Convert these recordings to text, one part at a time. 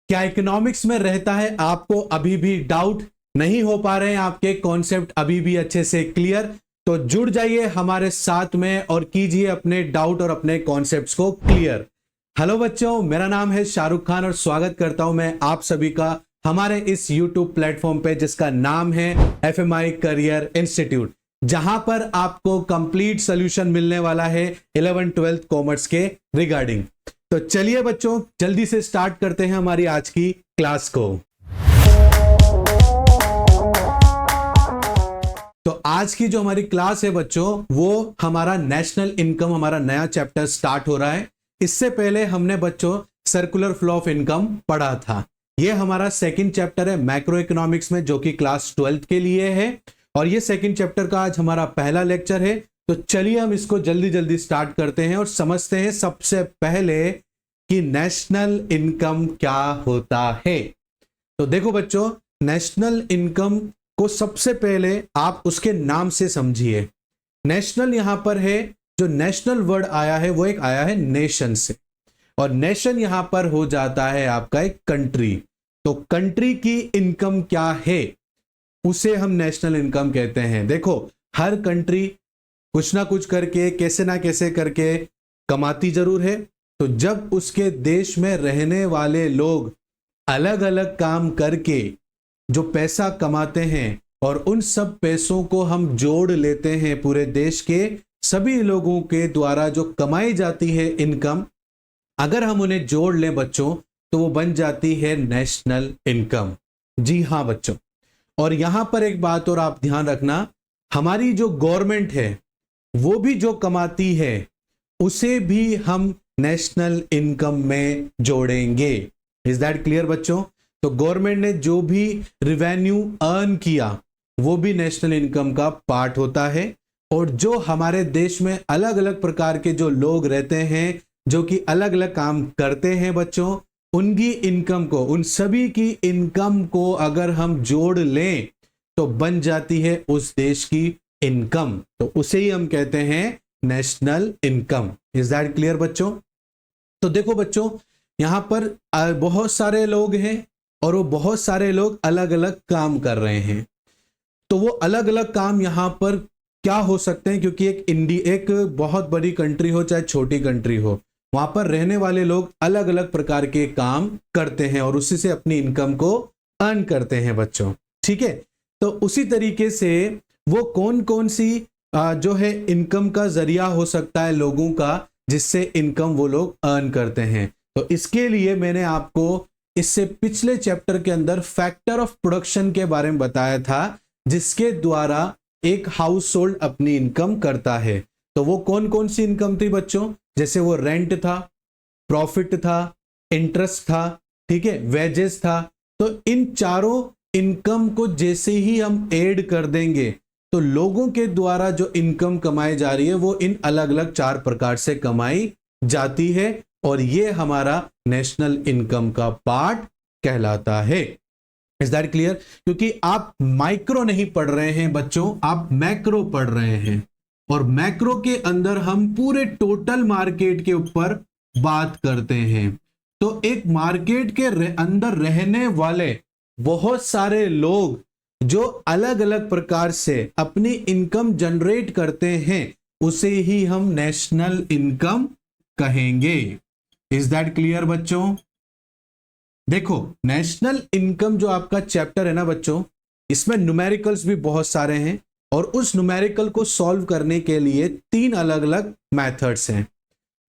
क्या इकोनॉमिक्स में रहता है आपको अभी भी डाउट, नहीं हो पा रहे हैं आपके कॉन्सेप्ट अभी भी अच्छे से क्लियर, तो जुड़ जाइए हमारे साथ में और कीजिए अपने डाउट और अपने कॉन्सेप्ट्स को क्लियर। हेलो बच्चों, मेरा नाम है शाहरुख खान और स्वागत करता हूं मैं आप सभी का हमारे इस YouTube प्लेटफॉर्म पे जिसका नाम है FMI करियर इंस्टीट्यूट, जहां पर आपको कंप्लीट सॉल्यूशन मिलने वाला है 11th 12th कॉमर्स के रिगार्डिंग। तो चलिए बच्चों, जल्दी से स्टार्ट करते हैं हमारी आज की क्लास को। तो आज की जो हमारी क्लास है बच्चों, वो हमारा नेशनल इनकम, हमारा नया चैप्टर स्टार्ट हो रहा है। इससे पहले हमने बच्चों सर्कुलर फ्लो ऑफ इनकम पढ़ा था। ये हमारा सेकंड चैप्टर है मैक्रो इकोनॉमिक्स में, जो कि क्लास 12th के लिए है, और ये सेकंड चैप्टर का आज हमारा पहला लेक्चर है। तो चलिए हम इसको जल्दी जल्दी स्टार्ट करते हैं और समझते हैं सबसे पहले कि नेशनल इनकम क्या होता है। तो देखो बच्चों, नेशनल इनकम को सबसे पहले आप उसके नाम से समझिए। नेशनल यहां पर है, जो नेशनल वर्ड आया है वो एक आया है नेशन से, और नेशन यहां पर हो जाता है आपका एक कंट्री। तो कंट्री की इनकम क्या है उसे हम नेशनल इनकम कहते हैं। देखो, हर कंट्री कुछ ना कुछ करके, कैसे ना कैसे करके कमाती जरूर है। तो जब उसके देश में रहने वाले लोग अलग अलग काम करके जो पैसा कमाते हैं और उन सब पैसों को हम जोड़ लेते हैं, पूरे देश के सभी लोगों के द्वारा जो कमाई जाती है इनकम, अगर हम उन्हें जोड़ लें बच्चों, तो वो बन जाती है नेशनल इनकम। जी हाँ बच्चों, और यहां पर एक बात और आप ध्यान रखना, हमारी जो गवर्नमेंट है वो भी जो कमाती है उसे भी हम नेशनल इनकम में जोड़ेंगे। इज दैट क्लियर बच्चों? तो गवर्नमेंट ने जो भी रिवेन्यू अर्न किया वो भी नेशनल इनकम का पार्ट होता है। और जो हमारे देश में अलग अलग प्रकार के जो लोग रहते हैं, जो कि अलग अलग काम करते हैं बच्चों, उनकी इनकम को, उन सभी की इनकम को अगर हम जोड़ लें तो बन जाती है उस देश की इनकम। तो उसे ही हम कहते हैं national income. Is that clear बच्चों? तो देखो बच्चों, यहां पर बहुत सारे लोग हैं और वो बहुत सारे लोग अलग अलग काम कर रहे हैं। तो वो अलग अलग काम यहां पर क्या हो सकते हैं, क्योंकि एक बहुत बड़ी कंट्री हो चाहे छोटी कंट्री हो, वहां पर रहने वाले लोग अलग अलग प्रकार के काम करते हैं और उसी से अपनी इनकम को अर्न करते हैं बच्चों। ठीक है, तो उसी तरीके से वो कौन कौन सी जो है इनकम का जरिया हो सकता है लोगों का, जिससे इनकम वो लोग अर्न करते हैं। तो इसके लिए मैंने आपको इससे पिछले चैप्टर के अंदर फैक्टर ऑफ प्रोडक्शन के बारे में बताया था, जिसके द्वारा एक हाउस होल्ड अपनी इनकम करता है। तो वो कौन कौन सी इनकम थी बच्चों? जैसे वो रेंट था, प्रॉफिट था, इंटरेस्ट था, ठीक है, वेजेस था। तो इन चारों इनकम को जैसे ही हम ऐड कर देंगे तो लोगों के द्वारा जो इनकम कमाई जा रही है वो इन अलग अलग चार प्रकार से कमाई जाती है, और ये हमारा नेशनल इनकम का पार्ट कहलाता है। Is that clear? क्योंकि आप माइक्रो नहीं पढ़ रहे हैं बच्चों, आप मैक्रो पढ़ रहे हैं, और मैक्रो के अंदर हम पूरे टोटल मार्केट के ऊपर बात करते हैं। तो एक मार्केट के अंदर रहने वाले बहुत सारे लोग जो अलग अलग प्रकार से अपनी इनकम जनरेट करते हैं, उसे ही हम नेशनल इनकम कहेंगे। इज दैट क्लियर बच्चों? देखो, नेशनल इनकम जो आपका चैप्टर है ना बच्चों, इसमें न्यूमेरिकल्स भी बहुत सारे हैं, और उस न्यूमेरिकल को सॉल्व करने के लिए 3 अलग अलग मेथड्स हैं।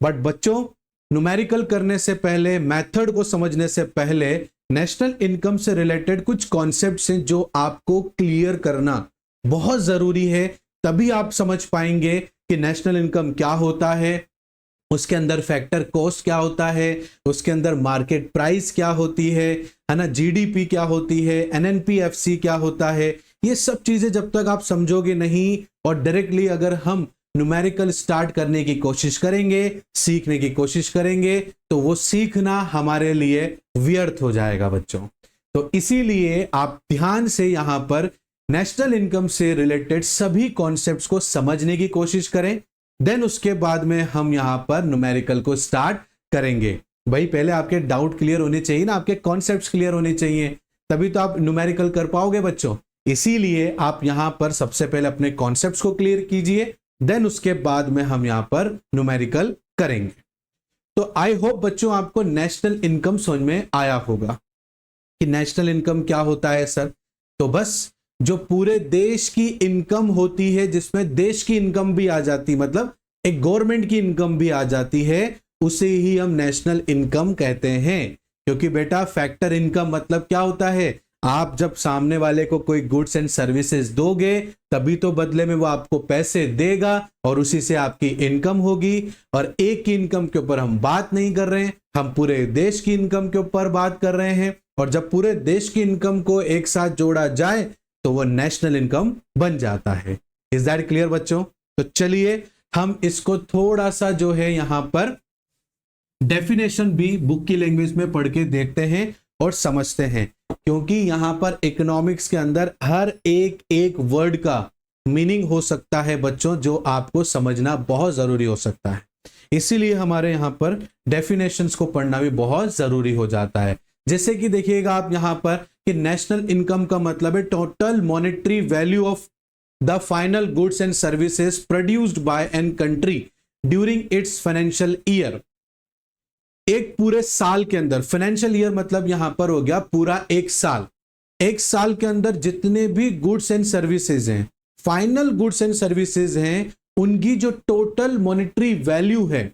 बट बच्चों, न्यूमेरिकल करने से पहले, मेथड को समझने से पहले, नेशनल इनकम से रिलेटेड कुछ कॉन्सेप्ट्स हैं जो आपको क्लियर करना बहुत जरूरी है। तभी आप समझ पाएंगे कि नेशनल इनकम क्या होता है, उसके अंदर फैक्टर कॉस्ट क्या होता है, उसके अंदर मार्केट प्राइस क्या होती है ना, जीडीपी क्या होती है, एनएनपीएफसी क्या होता है। ये सब चीजें जब तक आप समझोगे नहीं, और डायरेक्टली अगर हम न्यूमेरिकल स्टार्ट करने की कोशिश करेंगे, सीखने की कोशिश करेंगे, तो वो सीखना हमारे लिए व्यर्थ हो जाएगा बच्चों। तो इसीलिए आप ध्यान से यहां पर नेशनल इनकम से रिलेटेड सभी कॉन्सेप्ट्स को समझने की कोशिश करें, देन उसके बाद में हम यहां पर न्यूमेरिकल को स्टार्ट करेंगे। भाई पहले आपके डाउट क्लियर होने चाहिए ना, आपके कॉन्सेप्ट्स क्लियर होने चाहिए, तभी तो आप न्यूमेरिकल कर पाओगे बच्चों। इसीलिए आप यहां पर सबसे पहले अपने कॉन्सेप्ट्स को क्लियर कीजिए, देन उसके बाद में हम यहां पर न्यूमेरिकल करेंगे। तो आई होप बच्चों आपको नेशनल इनकम समझ में आया होगा कि नेशनल इनकम क्या होता है सर। तो बस जो पूरे देश की इनकम होती है, जिसमें देश की इनकम भी आ जाती, मतलब एक गवर्नमेंट की इनकम भी आ जाती है, उसे ही हम नेशनल इनकम कहते हैं। क्योंकि बेटा फैक्टर इनकम मतलब क्या होता है, आप जब सामने वाले को कोई गुड्स एंड सर्विसेज दोगे तभी तो बदले में वो आपको पैसे देगा और उसी से आपकी इनकम होगी। और एक की इनकम के ऊपर हम बात नहीं कर रहे हैं, हम पूरे देश की इनकम के ऊपर बात कर रहे हैं। और जब पूरे देश की इनकम को एक साथ जोड़ा जाए तो वो नेशनल इनकम बन जाता है। इज दैट क्लियर बच्चों? तो चलिए हम इसको थोड़ा सा जो है यहां पर डेफिनेशन भी बुक की लैंग्वेज में पढ़ के देखते हैं और समझते हैं, क्योंकि यहां पर इकोनॉमिक्स के अंदर हर एक एक वर्ड का मीनिंग हो सकता है बच्चों, जो आपको समझना बहुत जरूरी हो सकता है। इसीलिए हमारे यहां पर डेफिनेशंस को पढ़ना भी बहुत जरूरी हो जाता है। जैसे कि देखिएगा आप यहां पर कि नेशनल इनकम का मतलब है total monetary value of the final goods and services produced by an country during its financial year. एक पूरे साल के अंदर, फाइनेंशियल ईयर मतलब यहां पर हो गया पूरा एक साल, एक साल के अंदर जितने भी गुड्स एंड सर्विसेज हैं, फाइनल गुड्स एंड सर्विसेज हैं, उनकी जो टोटल मॉनेटरी वैल्यू है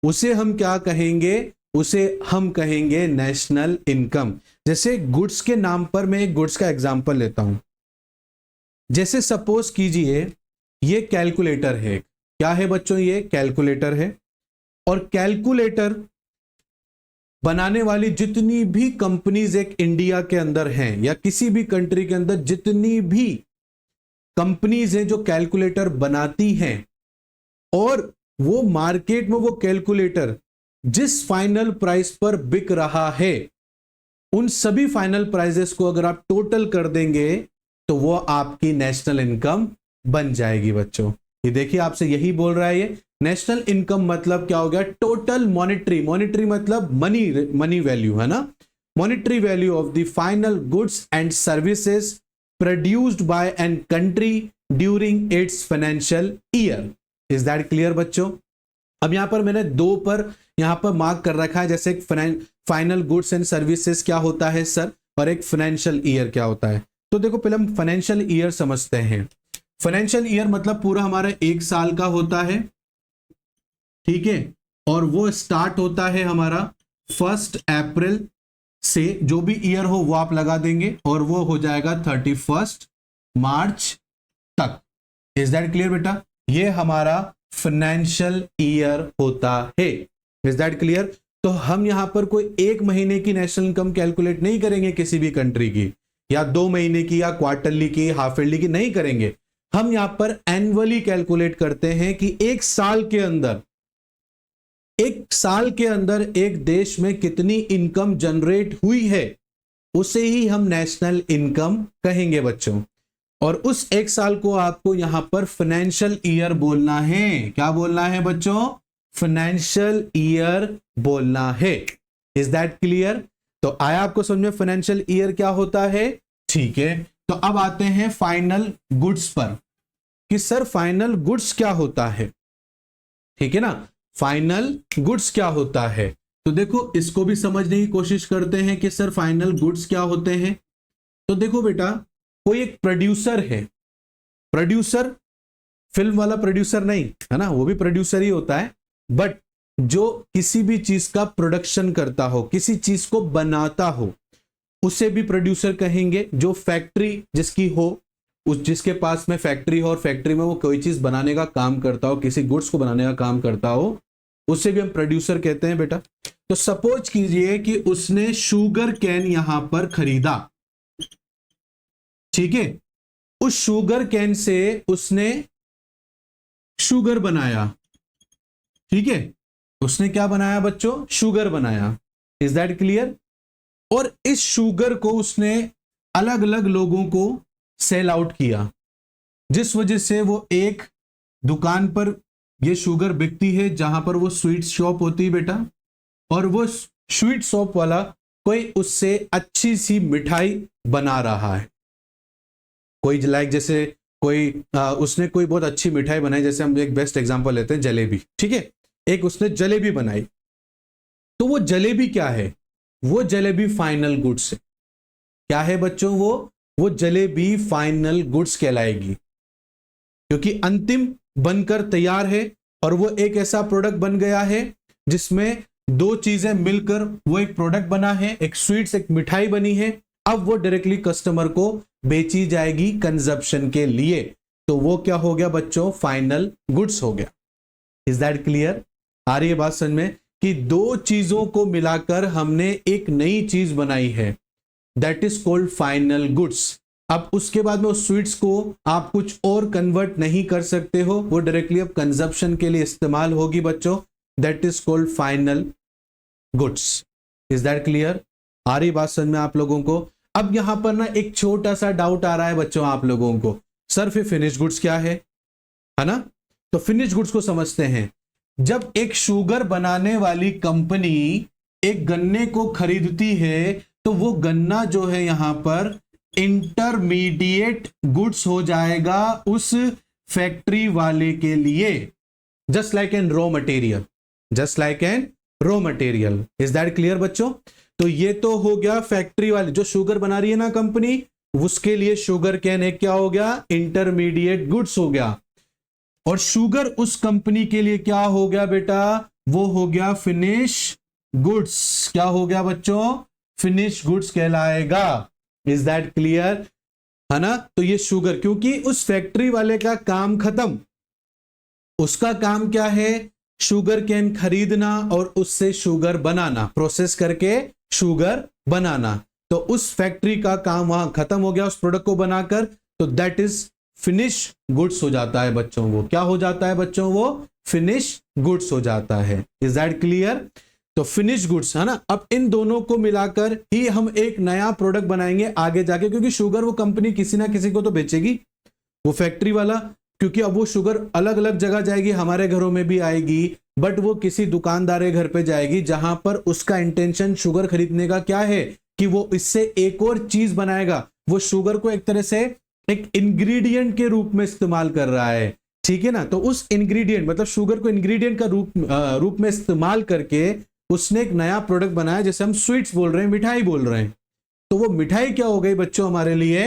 उसे हम क्या कहेंगे, उसे हम कहेंगे नेशनल इनकम। जैसे गुड्स के नाम पर मैं एक गुड्स का एग्जांपल लेता हूं। जैसे सपोज कीजिए ये कैलकुलेटर है, क्या है बच्चों, ये कैलकुलेटर है। और कैलकुलेटर बनाने वाली जितनी भी कंपनीज एक इंडिया के अंदर हैं या किसी भी कंट्री के अंदर जितनी भी कंपनीज हैं जो कैलकुलेटर बनाती हैं, और वो मार्केट में वो कैलकुलेटर जिस फाइनल प्राइस पर बिक रहा है, उन सभी फाइनल प्राइसेस को अगर आप टोटल कर देंगे तो वो आपकी नेशनल इनकम बन जाएगी बच्चों। ये देखिए आपसे यही बोल रहा है ये नेशनल इनकम मतलब क्या हो गया, टोटल मॉनेटरी, मॉनेटरी मतलब मनी वैल्यू है ना, monetary value of the final goods and services produced by an country during its financial year. Is that clear बच्चों? अब यहां पर मैंने दो पर यहां पर मार्क कर रखा है, जैसे एक फाइनल गुड्स एंड सर्विसेज क्या होता है सर, और एक फाइनेंशियल ईयर क्या होता है। तो देखो पहले हम फाइनेंशियल ईयर समझते हैं। फाइनेंशियल ईयर मतलब पूरा हमारा एक साल का होता है, ठीक है, और वो स्टार्ट होता है हमारा 1 अप्रैल से, जो भी ईयर हो वो आप लगा देंगे, और वो हो जाएगा 31 मार्च तक। इज दैट क्लियर बेटा? ये हमारा फाइनेंशियल ईयर होता है। Is that clear? तो हम यहां पर कोई एक महीने की नेशनल इनकम कैलकुलेट नहीं करेंगे किसी भी कंट्री की, या 2 महीने की, या क्वार्टरली की, हाफ ईयरली की, नहीं करेंगे। हम यहां पर एनुअली कैलकुलेट करते हैं कि एक साल के अंदर एक देश में कितनी इनकम जनरेट हुई है, उसे ही हम नेशनल इनकम कहेंगे बच्चों। और उस एक साल को आपको यहां पर फाइनेंशियल ईयर बोलना है। क्या बोलना है बच्चों? फाइनेंशियल ईयर बोलना है। Is that clear? तो आया आपको समझ में फाइनेंशियल ईयर क्या होता है? ठीक है, तो अब आते हैं फाइनल गुड्स पर कि सर फाइनल गुड्स क्या होता है, ठीक है ना, फाइनल गुड्स क्या होता है। तो देखो इसको भी समझने की कोशिश करते हैं कि सर फाइनल गुड्स क्या होते हैं। तो देखो बेटा, कोई एक प्रोड्यूसर है, प्रोड्यूसर फिल्म वाला प्रोड्यूसर नहीं है ना, वो भी प्रोड्यूसर ही होता है, बट जो किसी भी चीज का प्रोडक्शन करता हो, किसी चीज को बनाता हो, उसे भी प्रोड्यूसर कहेंगे। जो फैक्ट्री जिसकी हो, उस जिसके पास में फैक्ट्री हो और फैक्ट्री में वो कोई चीज बनाने का काम करता हो, किसी गुड्स को बनाने का काम करता हो, उसे भी हम प्रोड्यूसर कहते हैं बेटा। तो सपोज कीजिए कि उसने शुगर कैन यहां पर खरीदा, ठीक है, उस शुगर कैन से उसने शुगर बनाया, ठीक है, उसने क्या बनाया बच्चों? शुगर बनाया। Is that clear? और इस शुगर को उसने अलग अलग लोगों को सेल आउट किया, जिस वजह से वो एक दुकान पर ये शुगर बिकती है जहां पर वो स्वीट शॉप होती है बेटा, और वो स्वीट शॉप वाला कोई उससे अच्छी सी मिठाई बना रहा है। कोई लाइक जैसे कोई उसने कोई बहुत अच्छी मिठाई बनाई, जैसे हम एक बेस्ट एग्जांपल लेते हैं जलेबी, ठीक है, एक उसने जलेबी बनाई, तो वो जलेबी क्या है, वो जलेबी फाइनल गुड्स है। क्या है बच्चों, वो जलेबी फाइनल गुड्स कहलाएगी, क्योंकि अंतिम बनकर तैयार है और वो एक ऐसा प्रोडक्ट बन गया है जिसमें दो चीजें मिलकर वो एक प्रोडक्ट बना है, एक स्वीट्स एक मिठाई बनी है। अब वो डायरेक्टली कस्टमर को बेची जाएगी कंजप्शन के लिए, तो वो क्या हो गया बच्चों, फाइनल गुड्स हो गया। Is that clear? आ रही है बात समझ में कि दो चीजों को मिलाकर हमने एक नई चीज बनाई है, that is called final goods. अब उसके बाद में उस स्वीट्स को आप कुछ और कन्वर्ट नहीं कर सकते हो, वो डायरेक्टली अब कंजप्शन के लिए इस्तेमाल होगी बच्चों, that is called final goods. Is that clear? आ रही बात समझ में आप लोगों को? अब यहां पर ना एक छोटा सा डाउट आ रहा है बच्चों आप लोगों को, सर फिर फिनिश गुड्स क्या है ना? तो फिनिश गुड्स को समझते हैं। जब एक शुगर बनाने वाली कंपनी एक गन्ने को खरीदती है तो वो गन्ना जो है यहां पर इंटरमीडिएट गुड्स हो जाएगा उस फैक्ट्री वाले के लिए, just like an raw material, just like an raw material. Is that clear बच्चों? तो ये तो हो गया फैक्ट्री वाले, जो शुगर बना रही है ना कंपनी, उसके लिए शुगर कैन एक क्या हो गया, इंटरमीडिएट गुड्स हो गया। और शुगर उस कंपनी के लिए क्या हो गया बेटा, वो हो गया फिनिश गुड्स। क्या हो गया बच्चों, फिनिश गुड्स कहलाएगा। Is that clear? है ना? तो ये शुगर, क्योंकि उस फैक्ट्री वाले का काम खत्म, उसका काम क्या है, शुगर कैन खरीदना और उससे शुगर बनाना, प्रोसेस करके शुगर बनाना। तो उस फैक्ट्री का काम वहां खत्म हो गया उस प्रोडक्ट को बनाकर, तो दैट इज फिनिश गुड्स हो जाता है बच्चों। वो क्या हो जाता है बच्चों, वो फिनिश गुड्स हो जाता है। Is that clear? तो फिनिश गुड्स, है ना? अब इन दोनों को मिलाकर ही हम एक नया प्रोडक्ट बनाएंगे आगे जाके, क्योंकि शुगर वो कंपनी किसी ना किसी को तो बेचेगी, वो फैक्ट्री वाला, क्योंकि अब वो शुगर अलग अलग जगह जाएगी, हमारे घरों में भी आएगी, बट वो किसी दुकानदार के घर पे जाएगी जहां पर उसका इंटेंशन शुगर खरीदने का क्या है कि वो इससे एक और चीज बनाएगा। वो शुगर को एक तरह से एक इंग्रेडिएंट के रूप में इस्तेमाल कर रहा है, ठीक है ना? तो उस इंग्रेडिएंट मतलब शुगर को इंग्रेडिएंट का रूप में इस्तेमाल करके उसने एक नया प्रोडक्ट बनाया, जैसे हम स्वीट्स बोल रहे हैं, मिठाई बोल रहे हैं। तो वो मिठाई क्या हो गई बच्चों हमारे लिए,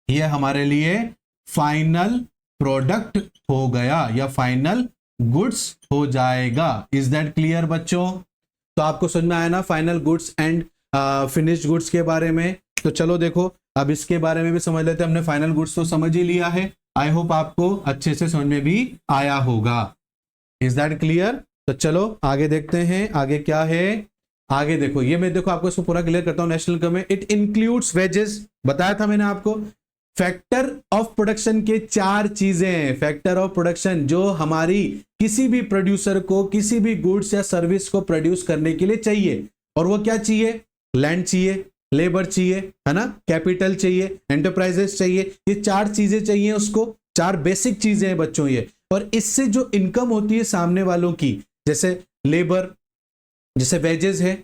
ये हमारे लिए फाइनल प्रोडक्ट हो गया या फाइनल गुड्स हो जाएगा। इज दैट क्लियर बच्चों? तो आपको समझ में आया ना final goods and finished goods के बारे में? तो चलो देखो अब इसके बारे में भी समझ लेते हैं। हमने फाइनल गुड्स तो समझ ही लिया है, आई होप आपको अच्छे से समझ में भी आया होगा। Is that clear? तो चलो आगे देखते हैं, आगे क्या है। आगे देखो, ये मैं देखो आपको इसको पूरा क्लियर करता हूं। नेशनल इनकम में इट इंक्लूड्स वेजेस, बताया था मैंने आपको। फैक्टर ऑफ प्रोडक्शन के चार चीजें, फैक्टर ऑफ प्रोडक्शन जो हमारी किसी भी प्रोड्यूसर को किसी भी गुड्स या सर्विस को प्रोड्यूस करने के लिए चाहिए, और वो क्या चाहिए, लैंड चाहिए, लेबर चाहिए, है ना, कैपिटल चाहिए, एंटरप्राइजेस चाहिए, ये चार चीजें चाहिए उसको, चार बेसिक चीजें हैं बच्चों ये। और इससे जो इनकम होती है सामने वालों की, जैसे लेबर, जैसे वेजेस है,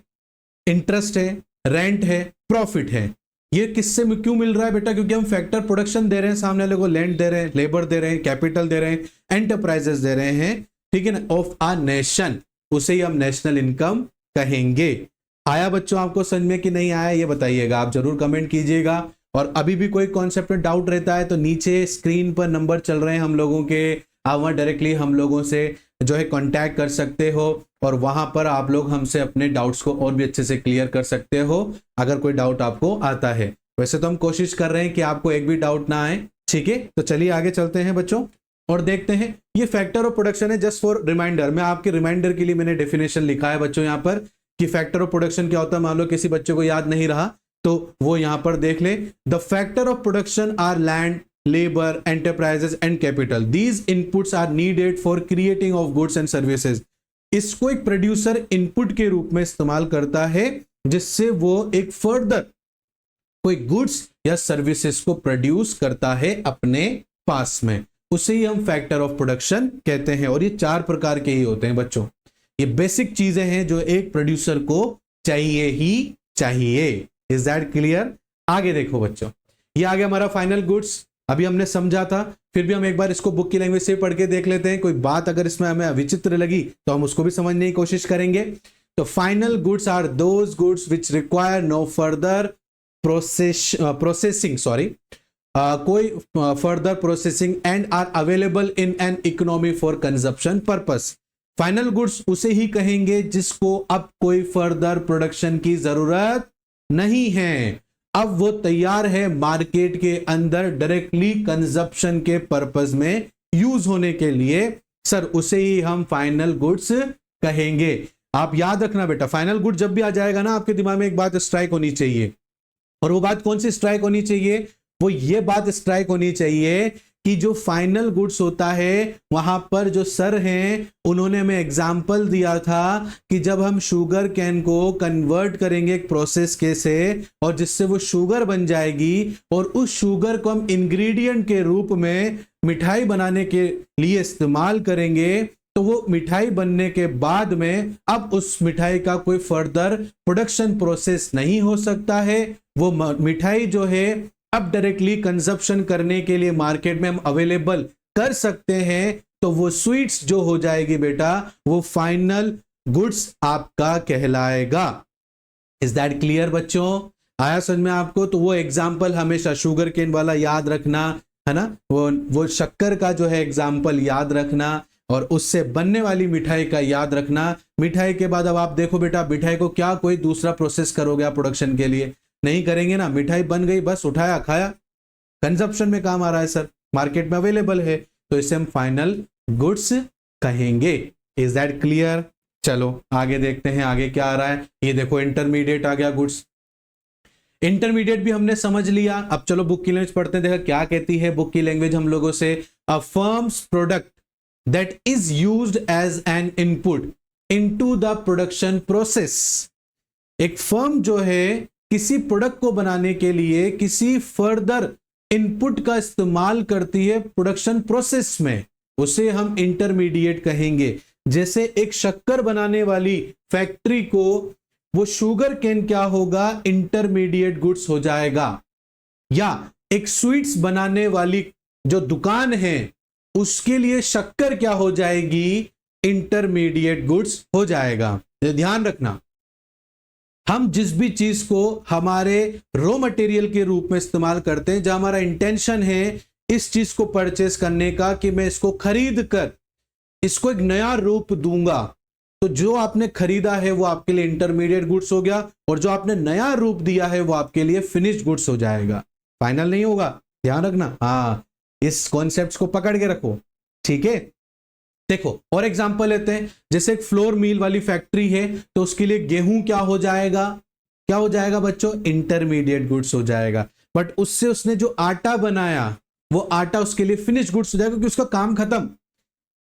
इंटरेस्ट है, रेंट है, प्रॉफिट है, ये किससे क्यों मिल रहा है बेटा, क्योंकि हम फैक्टर प्रोडक्शन दे रहे हैं, सामने वाले को लैंड दे रहे हैं, लेबर दे रहे हैं, कैपिटल दे रहे हैं, एंटरप्राइजेस दे रहे हैं, ठीक है ना, ऑफ आ नेशन, उसे ही हम नेशनल इनकम कहेंगे। आया बच्चों आपको समझ में कि नहीं आया, ये बताइएगा, आप जरूर कमेंट कीजिएगा। और अभी भी कोई कॉन्सेप्ट में डाउट रहता है तो नीचे स्क्रीन पर नंबर चल रहे हैं हम लोगों के, आप वहां डायरेक्टली हम लोगों से जो है कांटेक्ट कर सकते हो, और वहां पर आप लोग हमसे अपने डाउट्स को और भी अच्छे से क्लियर कर सकते हो अगर कोई डाउट आपको आता है। वैसे तो हम कोशिश कर रहे हैं कि आपको एक भी डाउट ना आए, ठीक है। तो चलिए आगे चलते हैं बच्चों और देखते हैं। ये फैक्टर ऑफ प्रोडक्शन है, जस्ट फॉर रिमाइंडर, मैं आपके रिमाइंडर के लिए मैंने डेफिनेशन लिखा है बच्चों यहाँ पर कि फैक्टर ऑफ प्रोडक्शन क्या होता है। मान लो किसी बच्चे को याद नहीं रहा तो वो यहां पर देख ले। The factor of production are land, labour, enterprises and capital. These inputs are needed for creating of goods and services. इसको एक प्रोड्यूसर इनपुट के रूप में इस्तेमाल करता है जिससे वो एक फर्दर कोई गुड्स या सर्विसेज को प्रोड्यूस करता है अपने पास में, उसे ही हम फैक्टर ऑफ प्रोडक्शन कहते हैं। और ये चार प्रकार के ही होते हैं बच्चों। ये बेसिक चीजें हैं जो एक प्रोड्यूसर को चाहिए ही चाहिए। Is that clear? आगे देखो बच्चों, ये आ गया हमारा फाइनल गुड्स। अभी हमने समझा था, फिर भी हम एक बार इसको बुक की लैंग्वेज से पढ़ के देख लेते हैं। कोई बात अगर इसमें हमें अविचित्र लगी तो हम उसको भी समझने की कोशिश करेंगे। तो final goods are those goods which require no further processing कोई further processing and are available in an economy for consumption purpose. Final goods उसे ही कहेंगे जिसको अब कोई फर्दर प्रोडक्शन की जरूरत नहीं है, अब वो तैयार है मार्केट के अंदर डायरेक्टली कंजप्शन के पर्पस में यूज होने के लिए। सर उसे ही हम फाइनल गुड्स कहेंगे। आप याद रखना बेटा, फाइनल गुड जब भी आ जाएगा ना, आपके दिमाग में एक बात स्ट्राइक होनी चाहिए। और वो बात कौन सी स्ट्राइक होनी चाहिए? वो ये बात स्ट्राइक होनी चाहिए कि जो फाइनल गुड्स होता है वहां पर जो सर हैं उन्होंने हमें एग्जाम्पल दिया था कि जब हम शुगर कैन को कन्वर्ट करेंगे एक प्रोसेस के से, और जिससे वो शुगर बन जाएगी, और उस शुगर को हम इंग्रेडिएंट के रूप में मिठाई बनाने के लिए इस्तेमाल करेंगे, तो वो मिठाई बनने के बाद में अब उस मिठाई का कोई फर्दर प्रोडक्शन प्रोसेस नहीं हो सकता है। वो मिठाई जो है अब डायरेक्टली कंजप्शन करने के लिए मार्केट में हम अवेलेबल कर सकते हैं, तो वो स्वीट्स जो हो जाएगी बेटा वो फाइनल गुड्स आपका कहलाएगा। इज दैट क्लियर बच्चों? आया समझ में आपको? तो वो एग्जाम्पल हमेशा शुगर केन वाला याद रखना है ना, वो शक्कर का जो है एग्जाम्पल याद रखना, और उससे बनने वाली मिठाई का याद रखना। मिठाई के बाद अब आप देखो बेटा, मिठाई को क्या कोई दूसरा प्रोसेस करोगे आप प्रोडक्शन के लिए? नहीं करेंगे ना। मिठाई बन गई, बस उठाया खाया, कंजप्शन में काम आ रहा है सर, मार्केट में अवेलेबल है, तो इसे हम फाइनल गुड्स कहेंगे। Is that clear? चलो आगे देखते हैं आगे क्या आ रहा है। ये देखो इंटरमीडिएट आ गया गुड्स। इंटरमीडिएट भी हमने समझ लिया। अब चलो बुक की लैंग्वेज पढ़ते हैं, देखा क्या कहती है बुक की लैंग्वेज हम लोगों से। A firm's product that is used as an input into the production process. एक फर्म जो है किसी प्रोडक्ट को बनाने के लिए किसी फर्दर इनपुट का इस्तेमाल करती है प्रोडक्शन प्रोसेस में, उसे हम इंटरमीडिएट कहेंगे। जैसे एक शक्कर बनाने वाली फैक्ट्री को वो शुगर केन क्या होगा? इंटरमीडिएट गुड्स हो जाएगा। या एक स्वीट्स बनाने वाली जो दुकान है उसके लिए शक्कर क्या हो जाएगी? इंटरमीडिएट गुड्स हो जाएगा। ध्यान रखना, हम जिस भी चीज को हमारे रॉ मटेरियल के रूप में इस्तेमाल करते हैं, जहां हमारा इंटेंशन है इस चीज को परचेस करने का कि मैं इसको खरीद कर इसको एक नया रूप दूंगा, तो जो आपने खरीदा है वो आपके लिए इंटरमीडिएट गुड्स हो गया, और जो आपने नया रूप दिया है वो आपके लिए फिनिश्ड गुड्स हो जाएगा। फाइनल नहीं होगा, ध्यान रखना। हाँ, इस कॉन्सेप्ट को पकड़ के रखो, ठीक है। देखो और एग्जांपल लेते हैं, जैसे एक फ्लोर मिल वाली फैक्ट्री है, तो उसके लिए गेहूं क्या हो जाएगा? क्या हो जाएगा बच्चों? इंटरमीडिएट गुड्स हो जाएगा। बट उससे उसने जो आटा बनाया वो आटा उसके लिए फिनिश गुड्स हो जाएगा, क्योंकि उसका काम खत्म।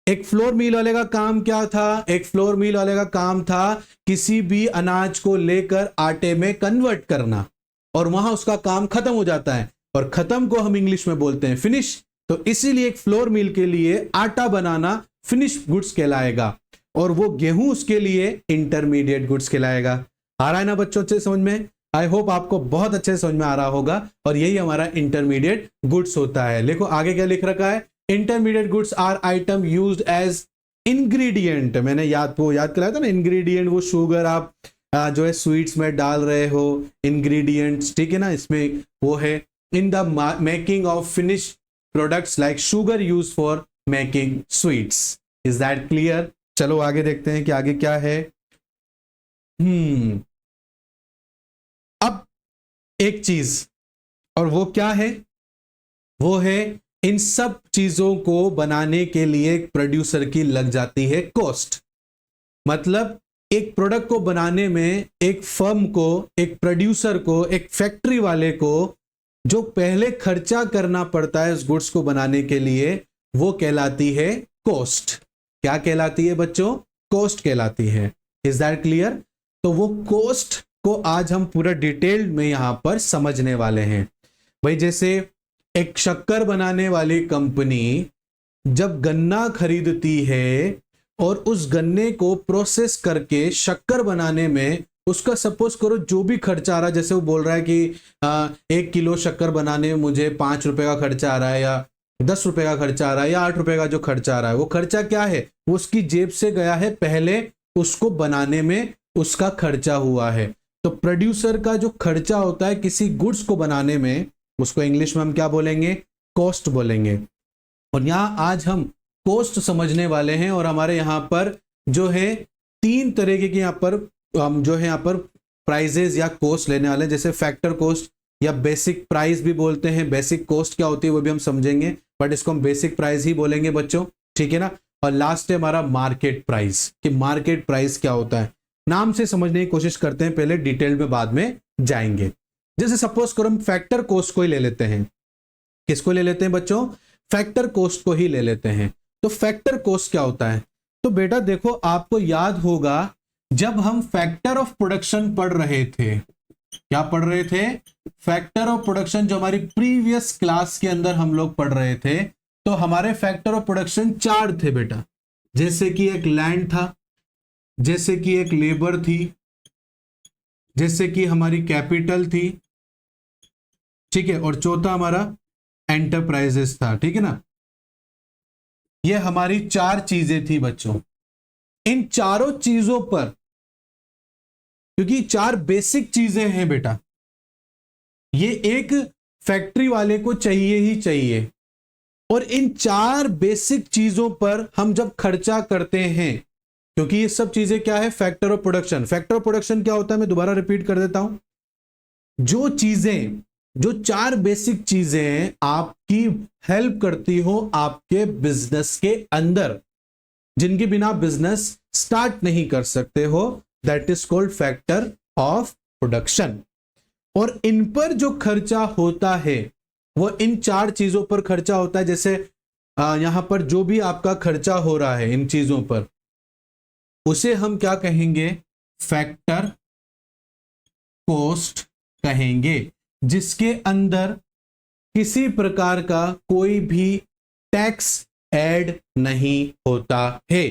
एक फ्लोर मिल वाले का काम क्या था? एक फ्लोर मिल वाले का काम था किसी भी अनाज को लेकर आटे में कन्वर्ट करना, और वहां उसका काम खत्म हो जाता है, और खत्म को हम इंग्लिश में बोलते हैं फिनिश। तो इसीलिए एक फ्लोर मिल के लिए आटा बनाना फिनिश गुड्स कहलाएगा, और वो गेहूं उसके लिए इंटरमीडिएट गुड्स कहलाएगा। आ रहा है ना बच्चों अच्छे समझ में? आई होप आपको बहुत अच्छे से समझ में आ रहा होगा, और यही हमारा इंटरमीडिएट गुड्स होता है। देखो आगे क्या लिख रखा है, intermediate goods are item used as ingredient. मैंने याद कराया था ना, इंग्रेडिएंट वो शुगर आप जो है स्वीट्स में डाल रहे हो, इंग्रेडिएंट्स, ठीक है ना, इसमें वो है in the making of finish products like sugar use for making sweets. Is that clear? चलो आगे देखते हैं कि आगे क्या है। अब एक चीज, और वो क्या है? वो है इन सब चीजों को बनाने के लिए प्रोड्यूसर की लग जाती है कॉस्ट। मतलब एक प्रोडक्ट को बनाने में एक फर्म को, एक प्रोड्यूसर को, एक फैक्ट्री वाले को जो पहले खर्चा करना पड़ता है उस गुड्स को बनाने के लिए, वो कहलाती है कॉस्ट। क्या कहलाती है बच्चों? कॉस्ट कहलाती है। Is that clear? तो वो कॉस्ट को आज हम पूरा डिटेल में यहां पर समझने वाले हैं। भाई जैसे एक शक्कर बनाने वाली कंपनी जब गन्ना खरीदती है, और उस गन्ने को प्रोसेस करके शक्कर बनाने में उसका सपोज करो जो भी खर्चा आ रहा है, जैसे वो बोल रहा है कि 1 किलो शक्कर बनाने में मुझे 5 रुपए का खर्चा आ रहा है, या 10 रुपए का खर्चा आ रहा है, या 8 रुपए का जो खर्चा आ रहा है, वो खर्चा क्या है, वो उसकी जेब से गया है, पहले उसको बनाने में उसका खर्चा हुआ है। तो प्रोड्यूसर का जो खर्चा होता है किसी गुड्स को बनाने में, उसको इंग्लिश में हम क्या बोलेंगे, कॉस्ट बोलेंगे। और यहां आज हम कॉस्ट समझने वाले हैं, और हमारे यहां पर जो है 3 तरीके की यहां पर हम जो है यहाँ पर प्राइजेज या कॉस्ट लेने वाले हैं, जैसे फैक्टर कॉस्ट या बेसिक प्राइस भी बोलते हैं। बेसिक कॉस्ट क्या होती है वो भी हम समझेंगे, बट इसको हम बेसिक प्राइस ही बोलेंगे बच्चों, ठीक है ना। और लास्ट है हमारा मार्केट प्राइस, कि मार्केट प्राइस क्या होता है, नाम से समझने की कोशिश करते हैं, पहले डिटेल में बाद में जाएंगे। जैसे सपोज करो हम फैक्टर कॉस्ट को ही ले लेते हैं। किसको ले लेते हैं बच्चों, फैक्टर कॉस्ट को ही ले लेते हैं। तो फैक्टर कॉस्ट क्या होता है, तो बेटा देखो आपको याद होगा जब हम फैक्टर ऑफ प्रोडक्शन पढ़ रहे थे, क्या पढ़ रहे थे, फैक्टर ऑफ प्रोडक्शन, जो हमारी प्रीवियस क्लास के अंदर हम लोग पढ़ रहे थे, तो हमारे फैक्टर ऑफ प्रोडक्शन 4 थे बेटा। जैसे कि एक लैंड था, जैसे कि एक लेबर थी, जैसे कि हमारी कैपिटल थी, ठीक है, और चौथा हमारा एंटरप्राइजेस था, ठीक है ना। ये हमारी 4 चीजें थी बच्चों। इन चारों चीजों पर, क्योंकि 4 बेसिक चीजें हैं बेटा, ये एक फैक्ट्री वाले को चाहिए ही चाहिए, और इन 4 बेसिक चीजों पर हम जब खर्चा करते हैं, क्योंकि ये सब चीजें क्या है, factor of production. Factor of production क्या होता है, मैं दोबारा रिपीट कर देता हूं, जो चीजें, जो 4 बेसिक चीजें आपकी हेल्प करती हो आपके बिजनेस के अंदर, जिनके बिना बिजनेस स्टार्ट नहीं कर सकते हो, that is called factor of production. और इन पर जो खर्चा होता है वो इन 4 चीजों पर खर्चा होता है। जैसे यहां पर जो भी आपका खर्चा हो रहा है इन चीजों पर, उसे हम क्या कहेंगे, फैक्टर कॉस्ट कहेंगे, जिसके अंदर किसी प्रकार का कोई भी टैक्स ऐड नहीं होता है।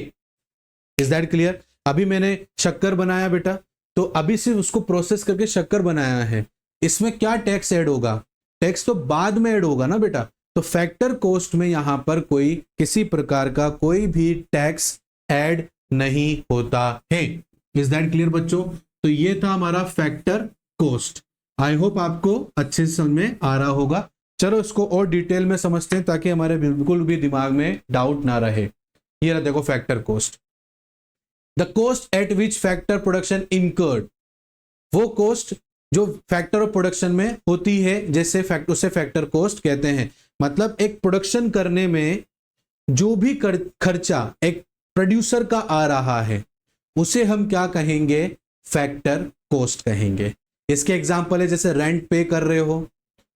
Is that clear. अभी मैंने शक्कर बनाया बेटा, तो अभी सिर्फ उसको प्रोसेस करके शक्कर बनाया है, इसमें क्या टैक्स ऐड होगा, टैक्स तो बाद में ऐड होगा ना बेटा। तो फैक्टर कॉस्ट में यहां पर कोई किसी प्रकार का कोई भी टैक्स ऐड नहीं होता है। इज दैट क्लियर बच्चों। तो ये था हमारा फैक्टर कॉस्ट। आई होप आपको अच्छे से समझ में आ रहा होगा। चलो इसको और डिटेल में समझते हैं ताकि हमारे बिल्कुल भी दिमाग में डाउट ना रहे। ये रहा देखो factor cost, the cost at which factor production incurred, वो कॉस्ट जो फैक्टर ऑफ प्रोडक्शन में होती है, जैसे उसे फैक्टर कॉस्ट कहते हैं। मतलब एक प्रोडक्शन करने में जो भी खर्चा एक प्रोड्यूसर का आ रहा है उसे हम क्या कहेंगे, फैक्टर कॉस्ट कहेंगे। इसके एग्जांपल है जैसे रेंट पे कर रहे हो,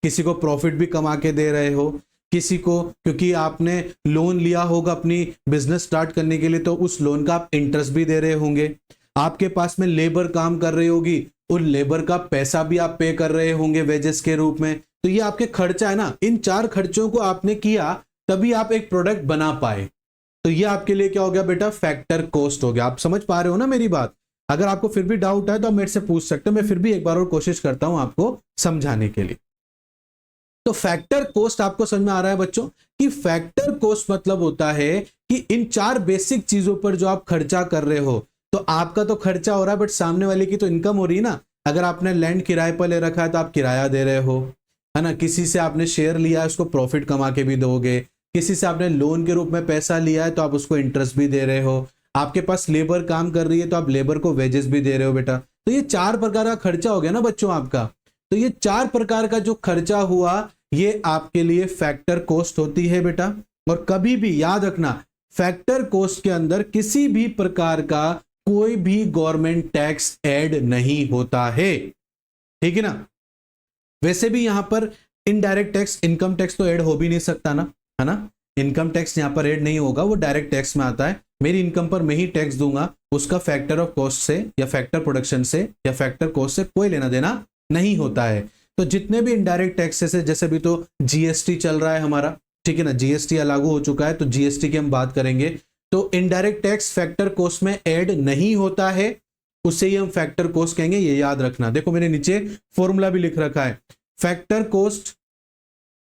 किसी को प्रॉफिट भी कमा के दे रहे हो, किसी को क्योंकि आपने लोन लिया होगा अपनी बिजनेस स्टार्ट करने के लिए, तो उस लोन का आप इंटरेस्ट भी दे रहे होंगे। आपके पास में लेबर काम कर रही होगी, उन लेबर का पैसा भी आप पे कर रहे होंगे वेजेस के रूप में। तो ये आपके खर्चा है ना, इन 4 खर्चों को आपने किया तभी आप एक प्रोडक्ट बना पाए। तो ये आपके लिए क्या हो गया बेटा, फैक्टर कॉस्ट हो गया। आप समझ पा रहे हो ना मेरी बात। अगर आपको फिर भी डाउट है तो आप मेरे से पूछ सकते हो, मैं फिर भी एक बार और कोशिश करता हूं आपको समझाने के लिए। तो फैक्टर कॉस्ट आपको समझ में आ रहा है बच्चों कि फैक्टर कॉस्ट मतलब होता है कि इन 4 बेसिक चीजों पर जो आप खर्चा कर रहे हो, तो आपका तो खर्चा हो रहा है बट सामने वाले की तो इनकम हो रही है ना। अगर आपने लैंड किराए पर ले रखा है तो आप किराया दे रहे हो, है ना। किसी से आपने शेयर लिया है उसको प्रॉफिट कमा के भी दोगे, किसी से आपने लोन के रूप में पैसा लिया है तो आप उसको इंटरेस्ट भी दे रहे हो, आपके पास लेबर काम कर रही है तो आप लेबर को वेजेस भी दे रहे हो बेटा। तो ये 4 प्रकार का खर्चा हो गया ना बच्चों आपका। तो ये 4 प्रकार का जो खर्चा हुआ ये आपके लिए फैक्टर कॉस्ट होती है बेटा। और कभी भी याद रखना, फैक्टर कॉस्ट के अंदर किसी भी प्रकार का कोई भी गवर्नमेंट टैक्स ऐड नहीं होता है, ठीक है ना। वैसे भी यहां पर इनडायरेक्ट टैक्स, इनकम टैक्स तो ऐड हो भी नहीं सकता ना, है ना। इनकम टैक्स यहां पर ऐड नहीं होगा, वो डायरेक्ट टैक्स में आता है। मेरी इनकम पर मैं ही टैक्स दूंगा, उसका फैक्टर ऑफ कॉस्ट से या फैक्टर प्रोडक्शन से या फैक्टर कॉस्ट से कोई लेना देना नहीं होता है। तो जितने भी इनडायरेक्ट टैक्सेस है, जैसे भी तो जीएसटी चल रहा है हमारा, ठीक है ना, जीएसटी लागू हो चुका है तो जीएसटी की हम बात करेंगे। तो इनडायरेक्ट टैक्स फैक्टर कॉस्ट में ऐड नहीं होता है, उससे ही हम फैक्टर कॉस्ट कहेंगे, ये याद रखना। देखो मैंने नीचे फॉर्मूला भी लिख रखा है, factor cost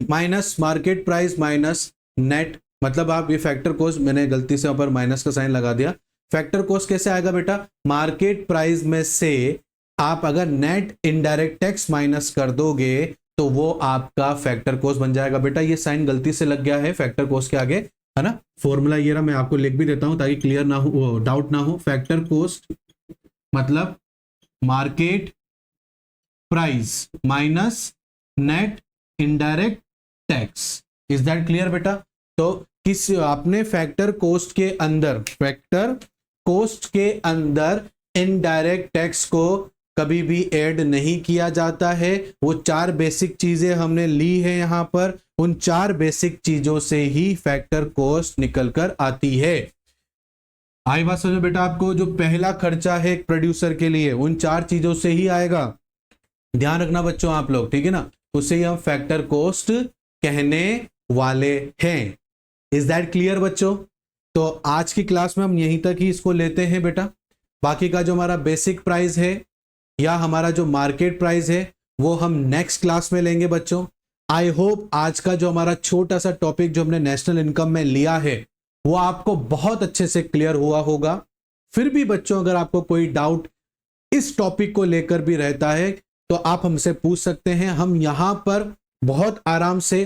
minus market price minus net, मतलब आप ये फैक्टर कॉस्ट, मैंने गलती से ऊपर माइनस का साइन लगा दिया। फैक्टर कॉस्ट कैसे आएगा बेटा, मार्केट प्राइस में से आप अगर नेट इनडायरेक्ट टैक्स माइनस कर दोगे तो वो आपका फैक्टर कॉस्ट बन जाएगा। बेटा ये साइन गलती से लग गया है फैक्टर कॉस्ट के आगे, है ना। फॉर्मूला ये रहा, मैं आपको लिख भी देता हूं ताकि क्लियर ना हो, डाउट ना हो। फैक्टर कॉस्ट मतलब market price minus net indirect tax. Is that clear बेटा। तो किस आपने फैक्टर कॉस्ट के अंदर इनडायरेक्ट टैक्स को कभी भी ऐड नहीं किया जाता है। वो 4 बेसिक चीजें हमने ली है यहां पर, उन 4 बेसिक चीजों से ही फैक्टर कॉस्ट निकल कर आती है। आई बात समझो बेटा आपको, जो पहला खर्चा है एक प्रोड्यूसर के लिए उन 4 चीजों से ही आएगा, ध्यान रखना बच्चों आप लोग, ठीक है ना। उसे ही हम फैक्टर कॉस्ट कहने वाले हैं। इज दैट क्लियर बच्चों। तो आज की क्लास में हम यहीं तक ही इसको लेते हैं बेटा। बाकी का जो हमारा बेसिक प्राइस है या हमारा जो मार्केट प्राइस है वो हम नेक्स्ट क्लास में लेंगे बच्चों। आई होप आज का जो हमारा छोटा सा टॉपिक जो हमने नेशनल इनकम में लिया है वो आपको बहुत अच्छे से क्लियर हुआ होगा। फिर भी बच्चों अगर आपको कोई डाउट इस टॉपिक को लेकर भी रहता है तो आप हमसे पूछ सकते हैं। हम यहां पर बहुत आराम से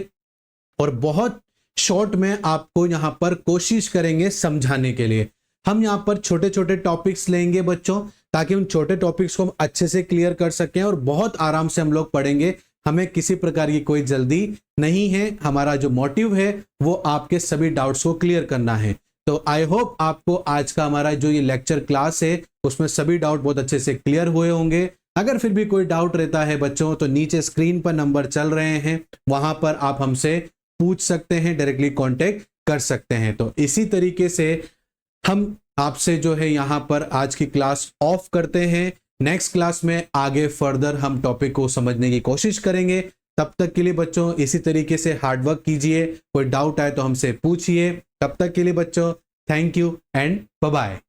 और बहुत शॉर्ट में आपको यहां पर कोशिश करेंगे समझाने के लिए। हम यहां पर छोटे छोटे टॉपिक्स लेंगे बच्चों, ताकि उन छोटे टॉपिक्स को हम अच्छे से क्लियर कर सकें और बहुत आराम से हम लोग पढ़ेंगे। हमें किसी प्रकार की कोई जल्दी नहीं है, हमारा जो मोटिव है वो आपके सभी डाउट्स को क्लियर करना है। तो आई होप आपको आज का हमारा जो ये लेक्चर क्लास है उसमें सभी डाउट बहुत अच्छे से क्लियर हुए होंगे। अगर फिर भी कोई डाउट रहता है बच्चों तो नीचे स्क्रीन पर नंबर चल रहे हैं, वहां पर आप हमसे पूछ सकते हैं, डायरेक्टली कांटेक्ट कर सकते हैं। तो इसी तरीके से हम आपसे जो है यहाँ पर आज की क्लास ऑफ करते हैं। नेक्स्ट क्लास में आगे फर्दर हम टॉपिक को समझने की कोशिश करेंगे। तब तक के लिए बच्चों इसी तरीके से हार्डवर्क कीजिए, कोई डाउट आए तो हमसे पूछिए। तब तक के लिए बच्चों thank you and bye bye.